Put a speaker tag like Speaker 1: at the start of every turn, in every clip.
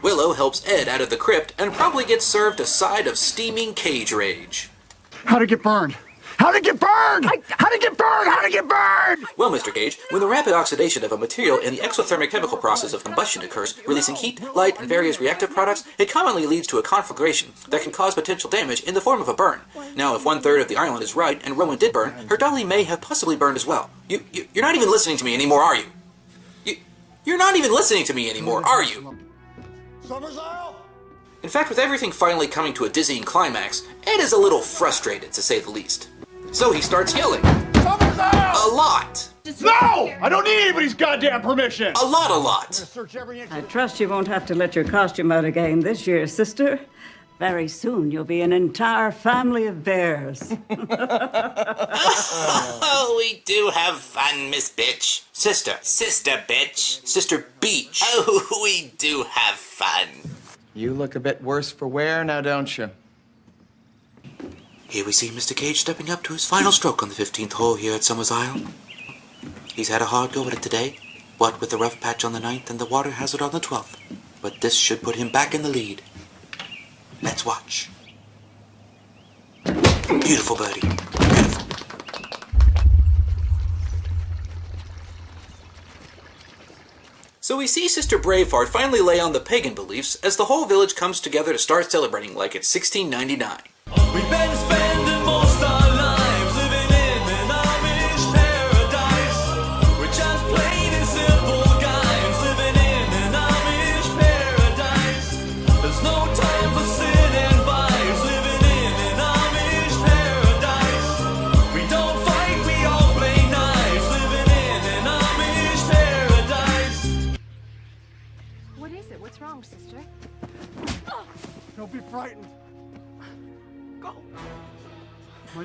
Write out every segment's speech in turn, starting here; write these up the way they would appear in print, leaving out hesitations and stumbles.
Speaker 1: Willow helps Ed out of the crypt and probably gets served a side of steaming cage rage.
Speaker 2: How'd it get burned? How'd it get burned? How'd it get burned? How'd it get burned?
Speaker 1: Well, Mr. Cage, when the rapid oxidation of a material in the exothermic chemical process of combustion occurs, releasing heat, light, and various reactive products, it commonly leads to a conflagration that can cause potential damage in the form of a burn. Now, if 1/3 of the island is right, and Rowan did burn, her dolly may have possibly burned as well. You're not even listening to me anymore, are you? You're not even listening to me anymore, are you? In fact, with everything finally coming to a dizzying climax, Ed is a little frustrated, to say the least. So he starts yelling. A lot.
Speaker 2: No! I don't need anybody's goddamn permission!
Speaker 1: A lot.
Speaker 3: I trust you won't have to let your costume out again this year, sister. Very soon you'll be an entire family of bears.
Speaker 4: Oh, we do have fun, Miss Bitch. Sister bitch.
Speaker 1: Sister Beach.
Speaker 4: Oh, we do have fun.
Speaker 5: You look a bit worse for wear now, don't you?
Speaker 1: Here we see Mr. Cage stepping up to his final stroke on the 15th hole here at Summer's Isle. He's had a hard go at it today, what with the rough patch on the 9th and the water hazard on the 12th. But this should put him back in the lead. Let's watch. Beautiful birdie. Beautiful. So we see Sister Braveheart finally lay on the pagan beliefs as the whole village comes together to start celebrating like it's 1699.
Speaker 6: We've been spending most our lives living in an Amish paradise. We're just plain and simple guys living in an Amish paradise. There's no time for sin and vice living in an Amish paradise. We don't fight, we all play nice living in an Amish paradise.
Speaker 7: What is it? What's wrong, sister?
Speaker 2: Don't be frightened.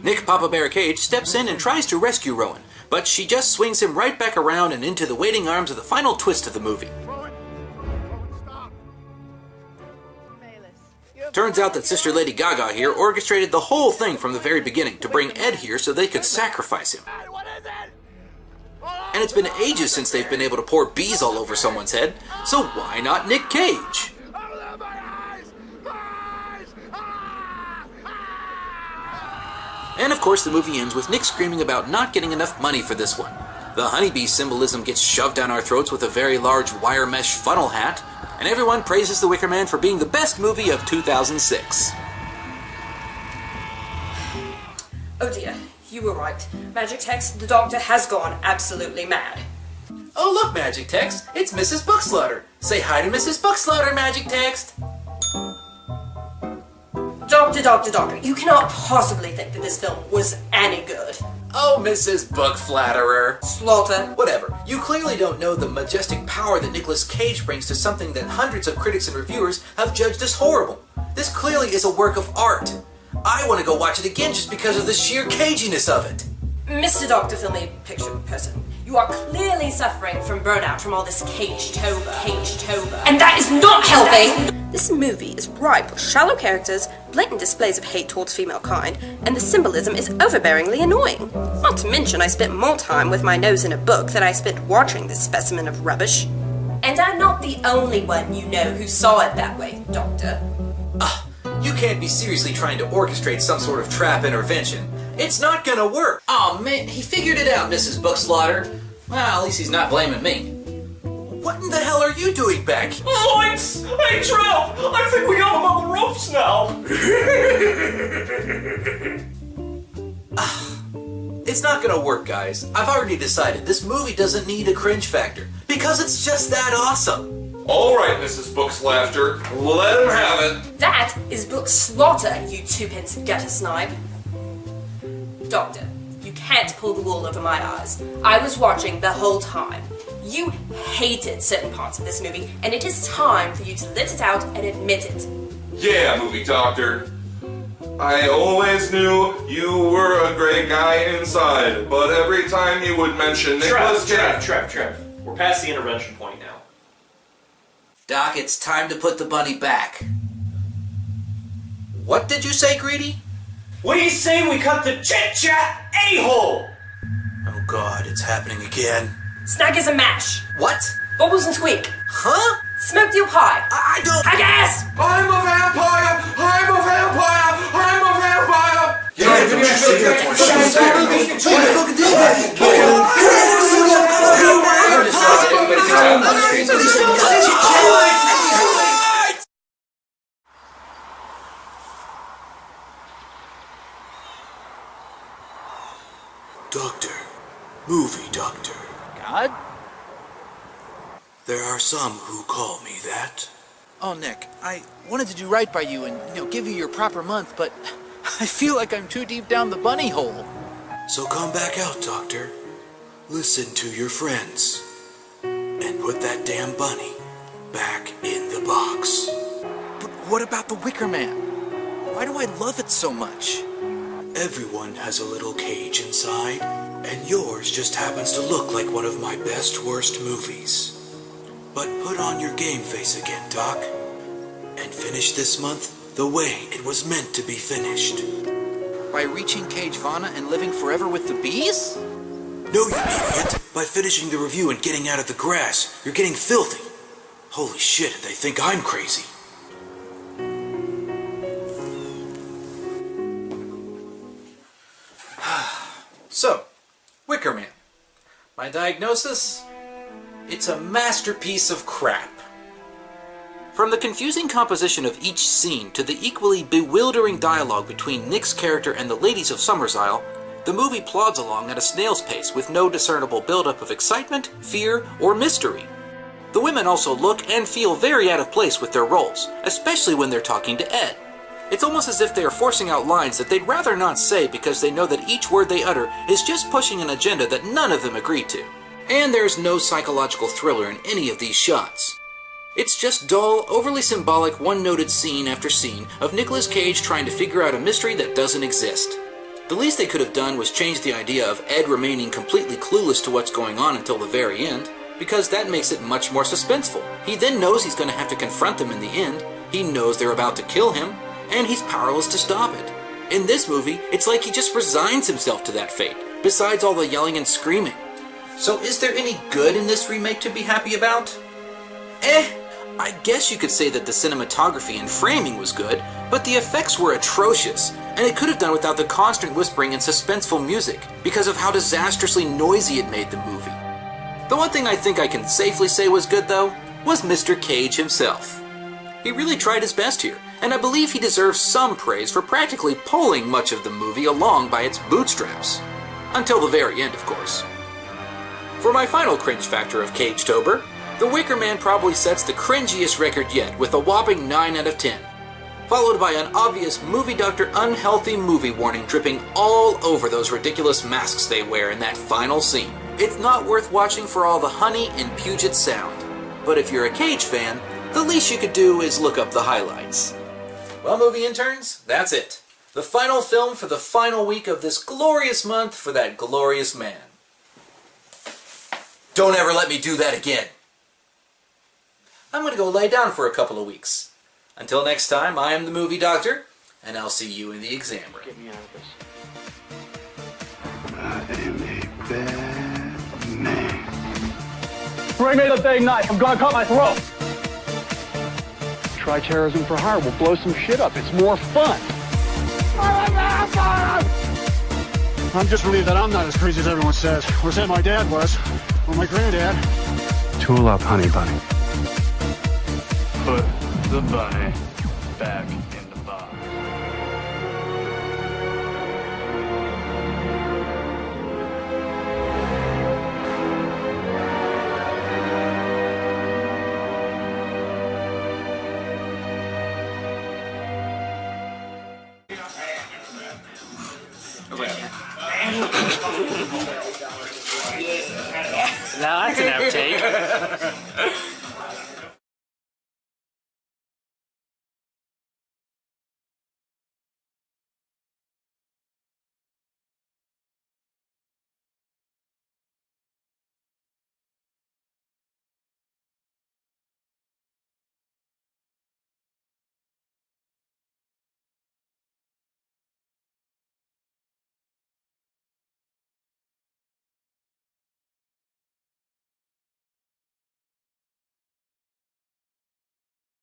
Speaker 1: Nick Papa Bear Cage steps in and tries to rescue Rowan, but she just swings him right back around and into the waiting arms of the final twist of the movie.
Speaker 2: Stop.
Speaker 1: Turns out that Sister Lady Gaga here orchestrated the whole thing from the very beginning to bring Ed here so they could sacrifice him. And it's been ages since they've been able to pour bees all over someone's head, so why not Nick Cage? And of course the movie ends with Nick screaming about not getting enough money for this one. The honeybee symbolism gets shoved down our throats with a very large wire mesh funnel hat, and everyone praises the Wickerman for being the best movie of 2006.
Speaker 8: Oh dear, you were right. Magic Text, the doctor has gone absolutely mad.
Speaker 1: Oh look, Magic Text, it's Mrs. Bookslaughter. Say hi to Mrs. Bookslaughter, Magic Text.
Speaker 8: Doctor, you cannot possibly think that this film was any good.
Speaker 1: Oh, Mrs. Bookflatterer.
Speaker 8: Slaughter.
Speaker 1: Whatever. You clearly don't know the majestic power that Nicolas Cage brings to something that hundreds of critics and reviewers have judged as horrible. This clearly is a work of art. I want to go watch it again just because of the sheer caginess of it.
Speaker 8: Mr. Doctor Filmy Picture Person, you are clearly suffering from burnout from all this Cagetober. And that is not helping! This movie is ripe with shallow characters, blatant displays of hate towards female kind, and the symbolism is overbearingly annoying. Not to mention I spent more time with my nose in a book than I spent watching this specimen of rubbish. And I'm not the only one you know who saw it that way, Doctor.
Speaker 1: You can't be seriously trying to orchestrate some sort of trap intervention. It's not gonna work. Oh man, he figured it out, Mrs. Bookslaughter. Well, at least he's not blaming me. What in the hell are you doing back?
Speaker 6: Zoinks! Hey, Trev! I think we got him on the ropes now!
Speaker 1: It's not gonna work, guys. I've already decided this movie doesn't need a cringe factor, because it's just that awesome.
Speaker 9: Alright, Mrs. Bookslaughter, let him have it.
Speaker 8: That is book slaughter, you two-pence gutter snipe. Doctor, you can't pull the wool over my eyes. I was watching the whole time. You hated certain parts of this movie, and it is time for you to let it out and admit it.
Speaker 9: Yeah, movie doctor. I always knew you were a great guy inside, but every time you would mention Nicolas Cage...
Speaker 10: Trev. We're past the intervention point now.
Speaker 1: Doc, it's time to put the bunny back. What did you say, Greedy?
Speaker 10: What do you say we cut the chit-chat a-hole?
Speaker 1: Oh god, it's happening again.
Speaker 8: Snag is a mash.
Speaker 1: What?
Speaker 8: Bubbles and squeak.
Speaker 1: Huh?
Speaker 8: Smoked you pie.
Speaker 1: I don't...
Speaker 8: I guess!
Speaker 9: I'm a vampire! I'm a vampire! I'm a vampire! Yeah, don't you see that?
Speaker 11: Doctor. Movie doctor.
Speaker 12: God?
Speaker 11: There are some who call me that.
Speaker 12: Oh, Nick, I wanted to do right by you and, give you your proper month, but I feel like I'm too deep down the bunny hole.
Speaker 11: So come back out, Doctor. Listen to your friends. And put that damn bunny back in the box.
Speaker 12: But what about the Wickerman? Why do I love it so much?
Speaker 11: Everyone has a little cage inside, and yours just happens to look like one of my best worst movies. But put on your game face again, Doc, and finish this month the way it was meant to be finished.
Speaker 12: By reaching Cagevana and living forever with the bees?
Speaker 11: No, you idiot! By finishing the review and getting out of the grass, you're getting filthy. Holy shit, they think I'm crazy.
Speaker 1: So, Wickerman. My diagnosis? It's a masterpiece of crap. From the confusing composition of each scene to the equally bewildering dialogue between Nick's character and the ladies of Summersisle, the movie plods along at a snail's pace with no discernible buildup of excitement, fear, or mystery. The women also look and feel very out of place with their roles, especially when they're talking to Ed. It's almost as if they are forcing out lines that they'd rather not say because they know that each word they utter is just pushing an agenda that none of them agree to. And there's no psychological thriller in any of these shots. It's just dull, overly symbolic, one-noted scene after scene of Nicolas Cage trying to figure out a mystery that doesn't exist. The least they could have done was change the idea of Ed remaining completely clueless to what's going on until the very end, because that makes it much more suspenseful. He then knows he's going to have to confront them in the end, he knows they're about to kill him, and he's powerless to stop it. In this movie, it's like he just resigns himself to that fate, besides all the yelling and screaming. So is there any good in this remake to be happy about? I guess you could say that the cinematography and framing was good, but the effects were atrocious, and it could have done without the constant whispering and suspenseful music, because of how disastrously noisy it made the movie. The one thing I think I can safely say was good, though, was Mr. Cage himself. He really tried his best here, and I believe he deserves some praise for practically pulling much of the movie along by its bootstraps. Until the very end, of course. For my final cringe factor of Cagetober, The Wickerman probably sets the cringiest record yet with a whopping 9 out of 10. Followed by an obvious movie doctor unhealthy movie warning dripping all over those ridiculous masks they wear in that final scene. It's not worth watching for all the honey and Puget Sound. But if you're a Cage fan, the least you could do is look up the highlights. Well, movie interns, that's it. The final film for the final week of this glorious month for that glorious man. Don't ever let me do that again. I'm going to go lay down for a couple of weeks. Until next time, I am the movie doctor, and I'll see you in the exam room.
Speaker 2: Get me out of this. I am a bad man. Bring me the big knife. I'm going to cut my throat. Try terrorism for hire. We'll blow some shit up. It's more fun. I'm just relieved that I'm not as crazy as everyone says. Or said my dad was. Or my granddad. Tool up, honey bunny. Put the bunny back in the box.
Speaker 10: Now that's an outtake.